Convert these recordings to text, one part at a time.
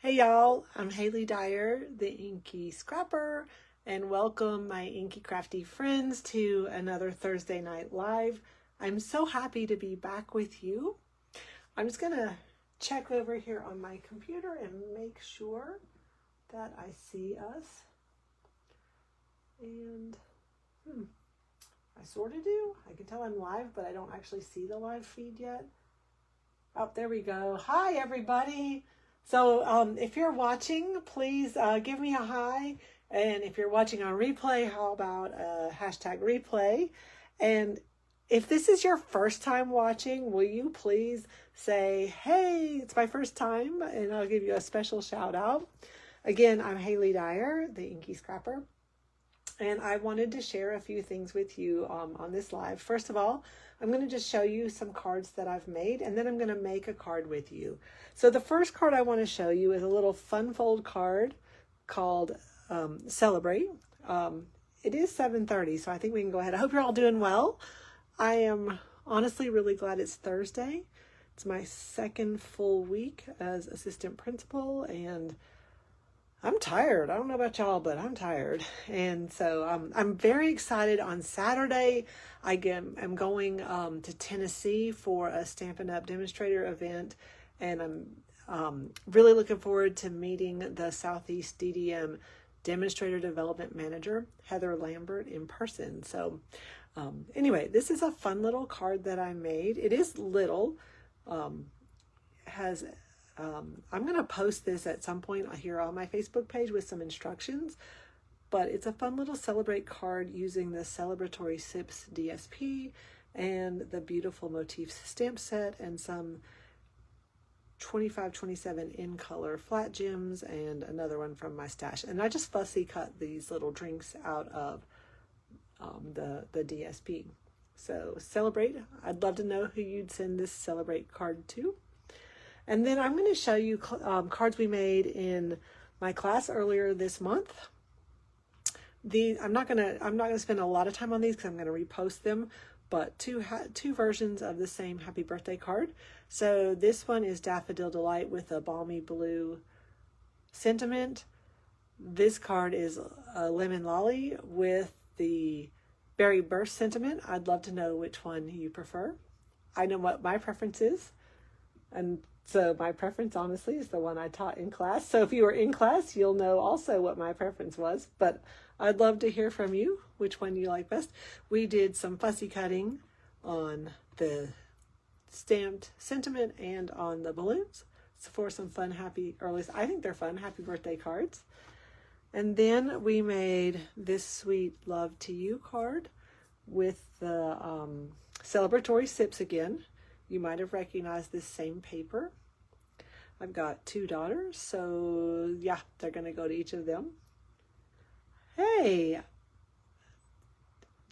Hey y'all, I'm Haley Dyer, the Inky Scrapper, and welcome my Inky Crafty friends to another Thursday Night Live. I'm so happy to be back with you. I'm just gonna check over here on my computer and make sure that I see us. And I sort of do. I can tell I'm live, but I don't actually see the live feed yet. Oh, there we go. Hi, everybody. So if you're watching, please give me a hi. And if you're watching on replay, how about hashtag replay? And if this is your first time watching, will you please say, hey, it's my first time, and I'll give you a special shout out. Again, I'm Haley Dyer, the Inky Scrapper. And I wanted to share a few things with you on this live. First of all, I'm going to just show you some cards that I've made, and then I'm going to make a card with you. So the first card I want to show you is a little fun fold card called Celebrate. It is 7:30, so I think we can go ahead. I hope you're all doing well. I am honestly really glad it's Thursday. It's my second full week as assistant principal, and I'm tired. I don't know about y'all, but I'm tired. And so I'm very excited. On Saturday, I'm going to Tennessee for a Stampin' Up! Demonstrator event. And I'm really looking forward to meeting the Southeast DDM Demonstrator Development Manager, Heather Lambert, in person. So anyway, this is a fun little card that I made. It is little. I'm going to post this at some point here on my Facebook page with some instructions, but it's a fun little Celebrate card using the Celebratory Sips DSP and the Beautiful Motifs stamp set and some 2527 in color flat gems and another one from my stash. And I just fussy cut these little drinks out of the DSP. So Celebrate, I'd love to know who you'd send this Celebrate card to. And then I'm going to show you cards we made in my class earlier this month. I'm not going to spend a lot of time on these because I'm going to repost them, but two versions of the same happy birthday card. So this one is Daffodil Delight with a balmy blue sentiment. This card is a Lemon Lolly with the Berry Burst sentiment. I'd love to know which one you prefer. I know what my preference is, and so my preference, honestly, is the one I taught in class. So if you were in class, you'll know also what my preference was. But I'd love to hear from you, which one you like best. We did some fussy cutting on the stamped sentiment and on the balloons for some fun, happy, or at least I think they're fun, happy birthday cards. And then we made this sweet Love to You card with the Celebratory Sips again. You might have recognized this same paper. I've got two daughters, so yeah, they're going to go to each of them. Hey,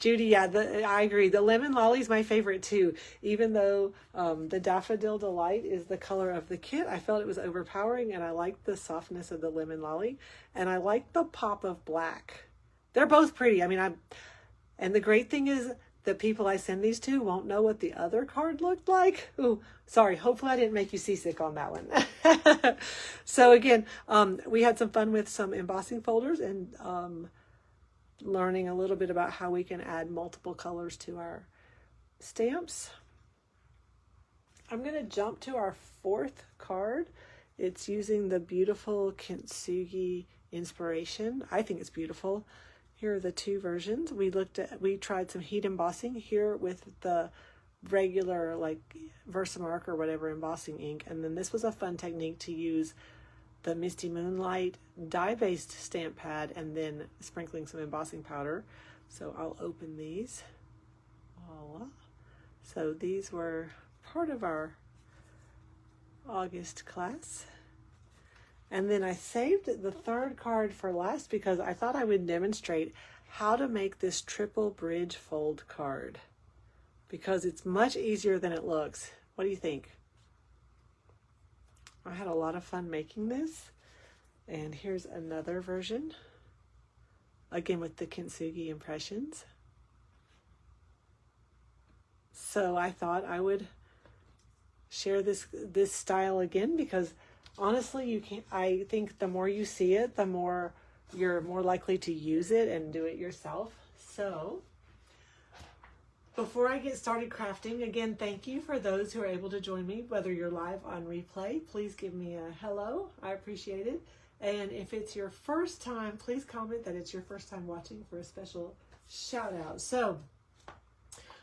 Judy, yeah, I agree. The Lemon Lolly is my favorite too. Even though the Daffodil Delight is the color of the kit, I felt it was overpowering, and I liked the softness of the Lemon Lolly, and I liked the pop of black. They're both pretty. I mean, and the great thing is, the people I send these to won't know what the other card looked like. Ooh, sorry. Hopefully I didn't make you seasick on that one. So again, we had some fun with some embossing folders and learning a little bit about how we can add multiple colors to our stamps. I'm going to jump to our fourth card. It's using the beautiful Kintsugi inspiration. I think it's beautiful. Here are the two versions. We tried some heat embossing here with the regular like Versamark or whatever embossing ink. And then this was a fun technique to use the Misty Moonlight dye-based stamp pad and then sprinkling some embossing powder. So I'll open these. Voila. So these were part of our August class. And then I saved the third card for last because I thought I would demonstrate how to make this triple bridge fold card, because it's much easier than it looks. What do you think? I had a lot of fun making this. And here's another version, again with the Kintsugi impressions. So I thought I would share this style again because honestly, you can't, I think the more you see it, the more you're more likely to use it and do it yourself. So before I get started crafting, again, thank you for those who are able to join me, whether you're live on replay. Please give me a hello. I appreciate it. And if it's your first time, please comment that it's your first time watching for a special shout out. So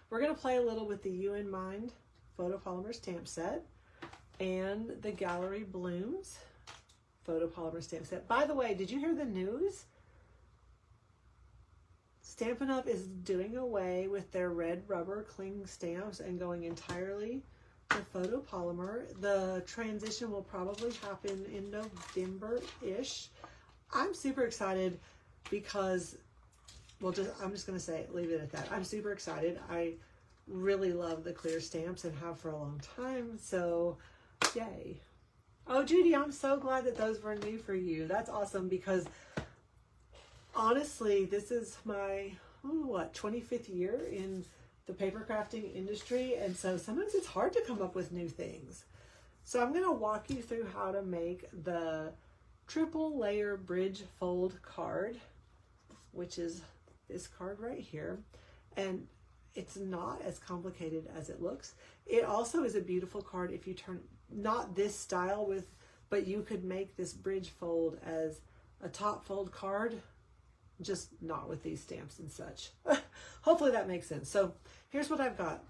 we're going to play a little with the You in Mind photopolymer stamp set and the Gallery Blooms photopolymer stamp set. By the way, did you hear the news? Stampin' Up! Is doing away with their red rubber cling stamps and going entirely to photopolymer. The transition will probably happen in November-ish. I'm super excited because, well, I'm just going to say it, leave it at that. I'm super excited. I really love the clear stamps and have for a long time, so yay. Oh, Judy, I'm so glad that those were new for you. That's awesome because honestly, this is my, 25th year in the paper crafting industry. And so sometimes it's hard to come up with new things. So I'm going to walk you through how to make the triple layer bridge fold card, which is this card right here. And it's not as complicated as it looks. It also is a beautiful card if you turn, not this style with, but you could make this bridge fold as a top fold card, just not with these stamps and such. Hopefully that makes sense. So here's what I've got.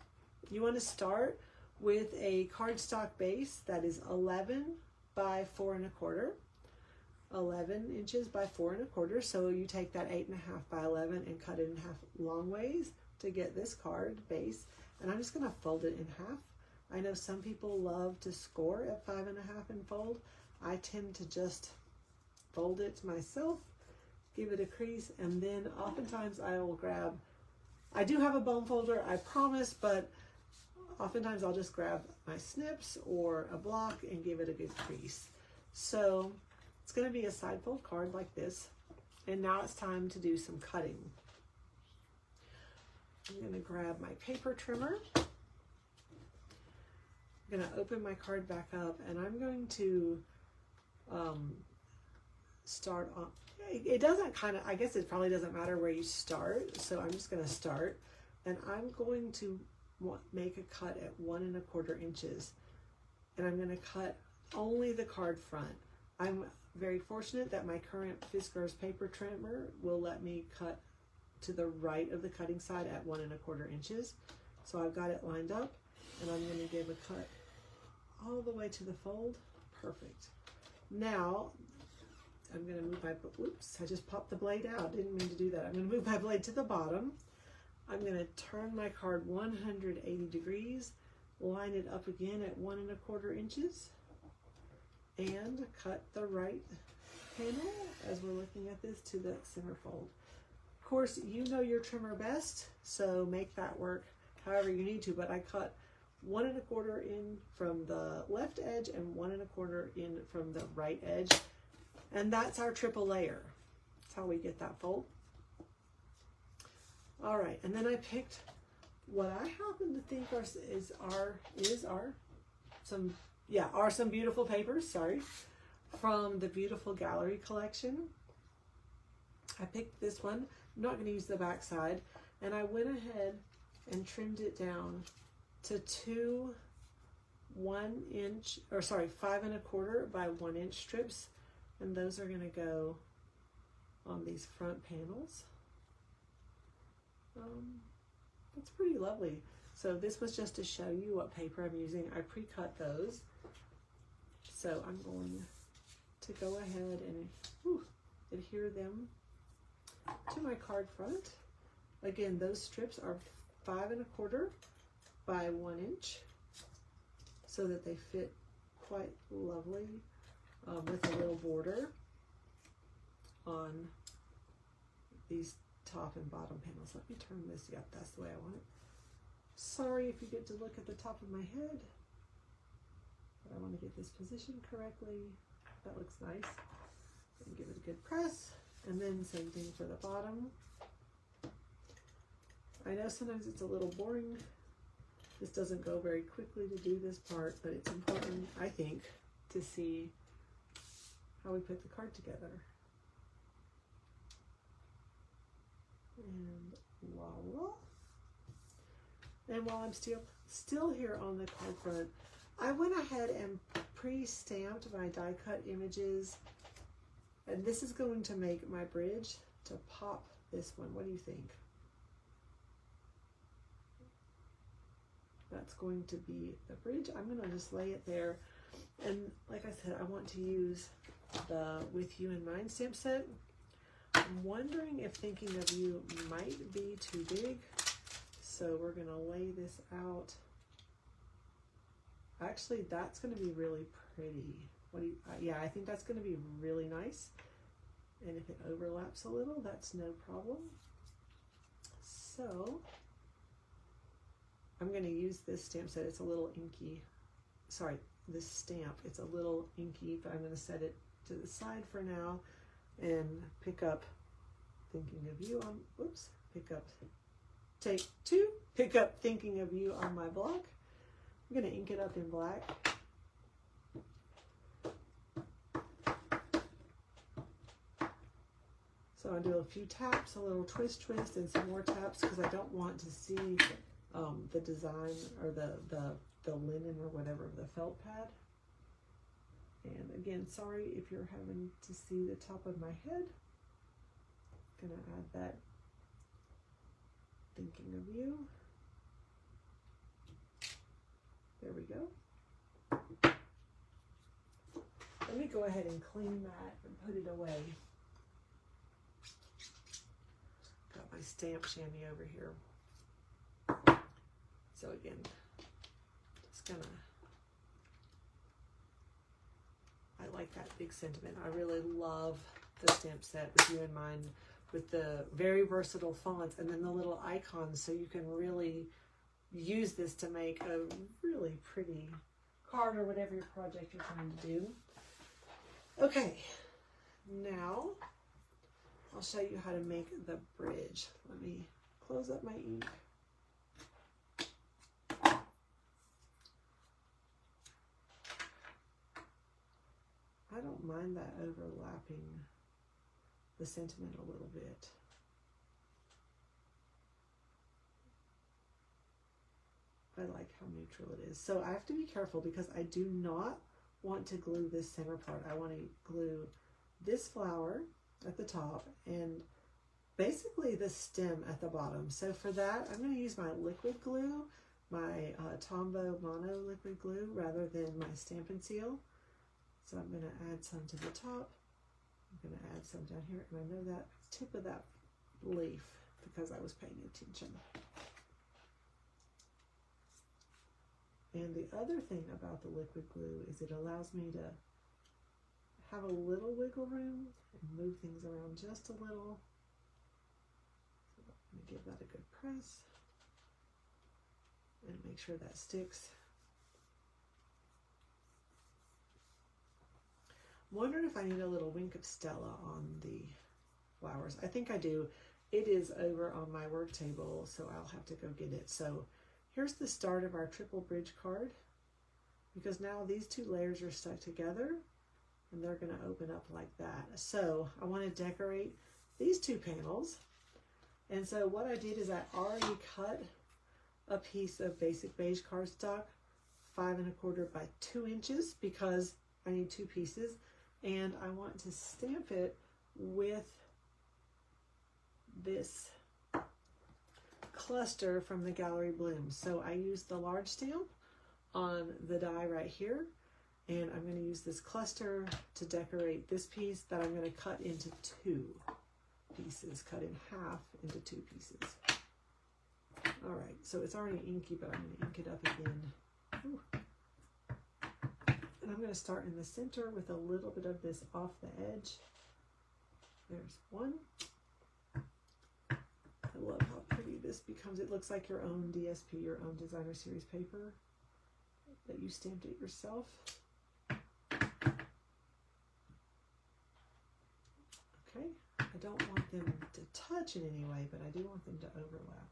You want to start with a cardstock base that is 11 by 4 1/4, 11 inches by 4 1/4. So you take that 8.5 by 11 and cut it in half long ways to get this card base. And I'm just going to fold it in half. I know some people love to score at 5.5 and fold. I tend to just fold it myself, give it a crease, and then oftentimes I will grab, I do have a bone folder, I promise, but oftentimes I'll just grab my snips or a block and give it a good crease. So it's going to be a side fold card like this. And now it's time to do some cutting. I'm going to grab my paper trimmer. I'm going to open my card back up, and I'm going to start on, it doesn't kind of, I guess it probably doesn't matter where you start. So I'm just going to start, and I'm going to make a cut at 1 1/4 inches. And I'm going to cut only the card front. I'm very fortunate that my current Fiskars paper trimmer will let me cut to the right of the cutting side at 1 1/4 inches. So I've got it lined up, and I'm going to give a cut all the way to the fold. Perfect. Now I'm going to move my, whoops, I just popped the blade out. Didn't mean to do that. I'm going to move my blade to the bottom. I'm going to turn my card 180 degrees, line it up again at 1 1/4 inches, and cut the right panel as we're looking at this to the center fold. Of course, you know your trimmer best, so make that work however you need to, but I cut 1 1/4 in from the left edge and 1 1/4 in from the right edge. And that's our triple layer. That's how we get that fold. All right, and then I picked what I happen to think are some beautiful papers, sorry, from the Beautiful Gallery collection. I picked this one. I'm not going to use the back side, and I went ahead and trimmed it down to 2 5 1/4 by 1 inch strips. And those are going to go on these front panels. That's pretty lovely. So this was just to show you what paper I'm using. I pre-cut those. So I'm going to go ahead and adhere them to my card front. Again, those strips are 5 1/4 by 1 inch so that they fit quite lovely. With a little border on these top and bottom panels. Let me turn this, yep, that's the way I want it. Sorry if you get to look at the top of my head, but I want to get this positioned correctly. That looks nice. And give it a good press, and then same thing for the bottom. I know sometimes it's a little boring. This doesn't go very quickly to do this part, but it's important, I think, to see how we put the card together. And voila. And while I'm still here on the card front, I went ahead and pre-stamped my die cut images, and this is going to make my bridge to pop this one. What do you think? That's going to be the bridge. I'm going to just lay it there. And like I said, I want to use the With You in Mind stamp set. I'm wondering if Thinking of You might be too big. So we're going to lay this out. Actually, that's going to be really pretty. What do you, yeah, I think that's going to be really nice. And if it overlaps a little, that's no problem. So I'm going to use this stamp set. It's a little inky. Sorry, this stamp. It's a little inky, but I'm going to set it to the side for now and pick up Thinking of You on, whoops, take two, pick up Thinking of You on my block. I'm going to ink it up in black. So I'll do a few taps, a little twist, and some more taps because I don't want to see the design or the linen or whatever of the felt pad. And again, sorry if you're having to see the top of my head. I'm gonna add that Thinking of You. There we go. Let me go ahead and clean that and put it away. Got my stamp chamois over here. So again, just gonna, I like that big sentiment. I really love the stamp set With You in Mind, with the very versatile fonts and then the little icons, so you can really use this to make a really pretty card or whatever your project you're trying to do. Okay, now I'll show you how to make the bridge. Let me close up my ink. I don't mind that overlapping the sentiment a little bit. I like how neutral it is. So I have to be careful because I do not want to glue this center part. I want to glue this flower at the top and basically the stem at the bottom. So for that, I'm going to use my liquid glue, my Tombow Mono liquid glue rather than my Stampin' Seal. So I'm going to add some to the top. I'm going to add some down here, and I know that tip of that leaf because I was paying attention. And the other thing about the liquid glue is it allows me to have a little wiggle room and move things around just a little. So I'm going to give that a good press and make sure that sticks. I'm wondering if I need a little wink of Stella on the flowers. I think I do. It is over on my work table, so I'll have to go get it. So here's the start of our triple bridge card, because now these two layers are stuck together and they're going to open up like that. So I want to decorate these two panels. And so what I did is I already cut a piece of basic beige cardstock, 5 1/4 by 2 inches, because I need 2 pieces. And I want to stamp it with this cluster from the Gallery Blooms. So I used the large stamp on the die right here, and I'm going to use this cluster to decorate this piece that I'm going to cut into 2 pieces, cut in half into 2 pieces. All right, so it's already inky, but I'm going to ink it up again. Ooh. And I'm going to start in the center with a little bit of this off the edge. There's one. I love how pretty this becomes. It looks like your own DSP, your own Designer Series paper that you stamped it yourself. Okay, I don't want them to touch in any way, but I do want them to overlap.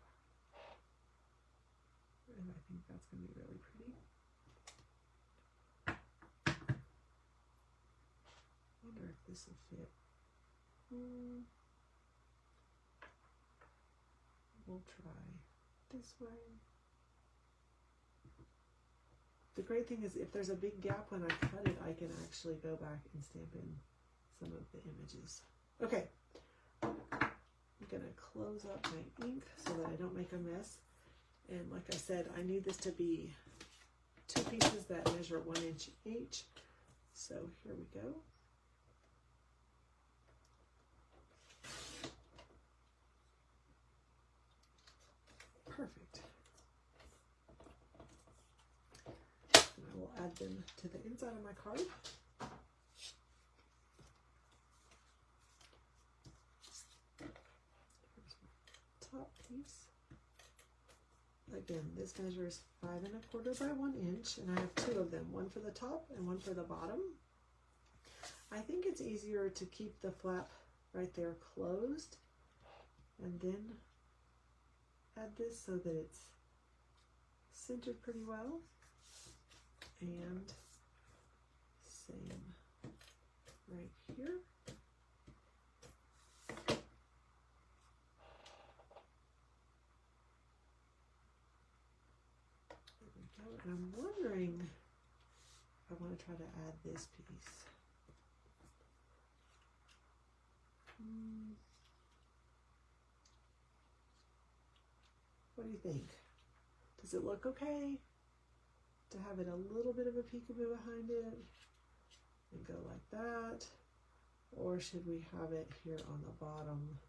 And I think that's going to be really pretty. I wonder this will fit. We'll try this way. The great thing is if there's a big gap when I cut it, I can actually go back and stamp in some of the images. Okay, I'm gonna close up my ink so that I don't make a mess. And like I said, I need this to be 2 pieces that measure 1 inch each. So here we go. Perfect. And I will add them to the inside of my card. Here's my top piece. Again, this measures 5 1/4 by 1 inch, and I have 2 of them, one for the top and one for the bottom. I think it's easier to keep the flap right there closed and then add this so that it's centered pretty well. And same right here. There we go. And I'm wondering if I want to try to add this piece. What do you think? Does it look okay to have it a little bit of a peekaboo behind it and go like that? Or should we have it here on the bottom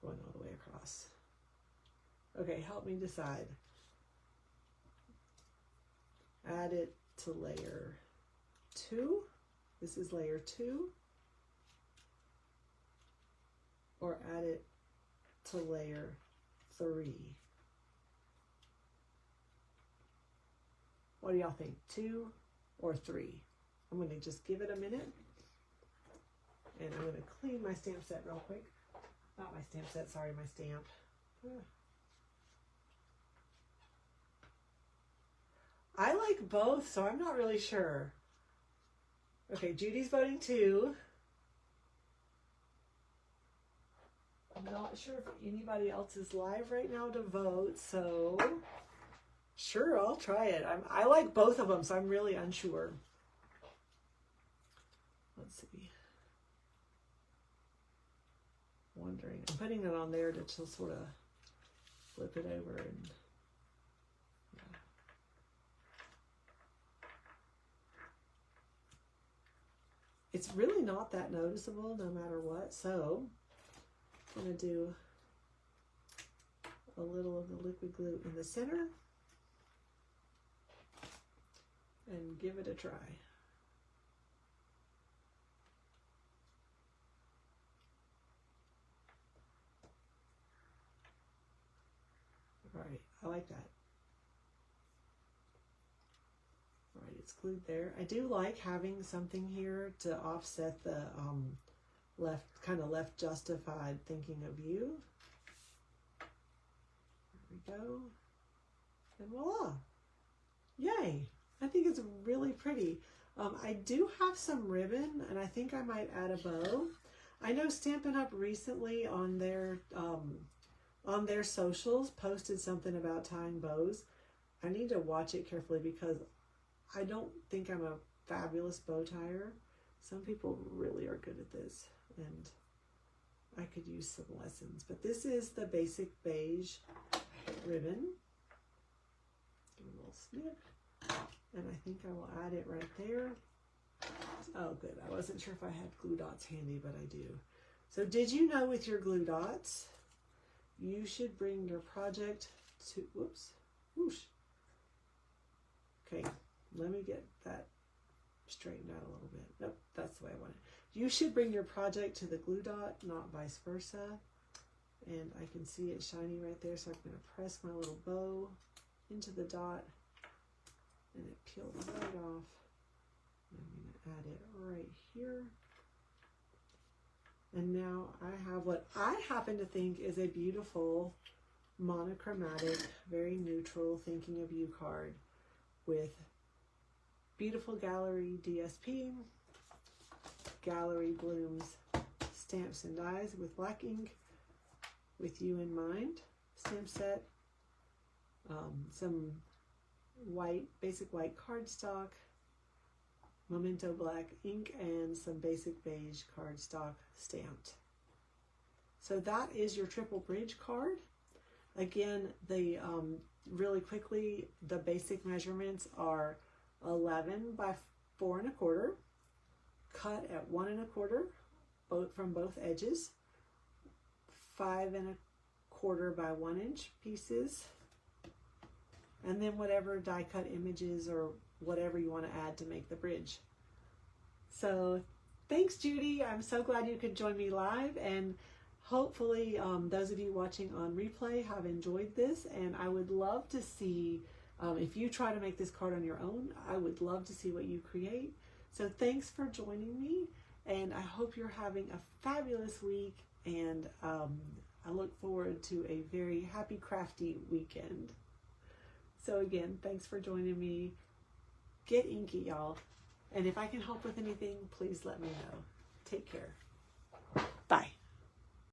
going all the way across? Okay, help me decide. Add it to layer 2. This is layer 2. Or add it to layer 3. What do y'all think? 2 or 3? I'm going to just give it a minute. And I'm going to clean my stamp set real quick. Not my stamp set, sorry, my stamp. I like both, so I'm not really sure. Okay, Judy's voting 2. I'm not sure if anybody else is live right now to vote, so sure, I'll try it. I like both of them, so I'm really unsure. Let's see. Wondering. I'm putting it on there to just sort of flip it over and yeah. It's really not that noticeable no matter what, so I'm going to do a little of the liquid glue in the center and give it a try. All right, I like that. All right, it's glued there. I do like having something here to offset the left justified thinking of you. There we go. And voila. Yay. I think it's really pretty. I do have some ribbon and I think I might add a bow. I know Stampin' Up! Recently on their socials posted something about tying bows. I need to watch it carefully because I don't think I'm a fabulous bow tire. Some people really are good at this and I could use some lessons. But this is the basic beige ribbon. Give it a little snip. And I think I will add it right there. Oh, good. I wasn't sure if I had glue dots handy, but I do. So did you know with your glue dots, you should bring your project to, whoops, whoosh. Okay, let me get that straightened out a little bit. Nope, that's the way I want it. You should bring your project to the glue dot, not vice versa. And I can see it shiny right there, so I'm going to press my little bow into the dot, and it peels right off. I'm going to add it right here. And now I have what I happen to think is a beautiful monochromatic, very neutral thinking of you card with beautiful gallery DSP Gallery Blooms Stamps and Dies with black ink, With You in Mind stamp set, some white, basic white cardstock, Memento black ink, and some basic beige cardstock stamped. So that is your triple bridge card. Again, the really quickly, the basic measurements are 11 by 4 1/4, cut at 1 1/4, both from both edges, 5 1/4 by 1 inch pieces, and then whatever die cut images or whatever you want to add to make the bridge. So thanks, Judy. I'm so glad you could join me live, and hopefully those of you watching on replay have enjoyed this, and I would love to see if you try to make this card on your own. I would love to see what you create. So thanks for joining me, and I hope you're having a fabulous week, and I look forward to a very happy crafty weekend. So again, thanks for joining me. Get inky, y'all. And if I can help with anything, please let me know. Take care. Bye.